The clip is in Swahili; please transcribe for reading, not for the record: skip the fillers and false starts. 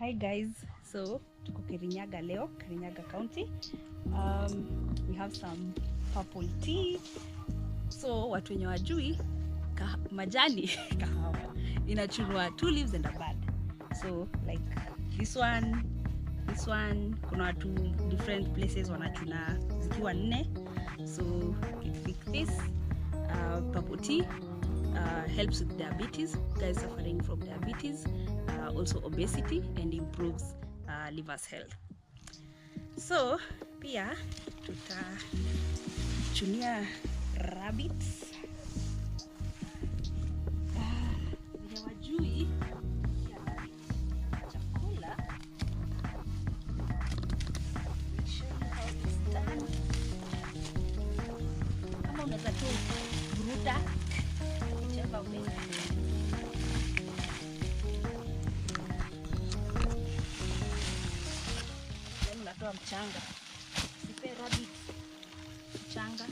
Hi guys, so tuko Kirinyaga leo, Kirinyaga County. We have some purple tea. So watu wenye wajui majani kahawa inachunwa 2 leaves and a bud. So like this one, kuna watu different places wanachuna zikiwa 4. So you pick this purple tea. Helps with diabetes, guys suffering from diabetes, also obesity, and improves liver's health. So pia tutachunia rabbits. Wajui chakula. Kama unaweza tu bruda unatoa mchanga, sipe rabbit mchanga.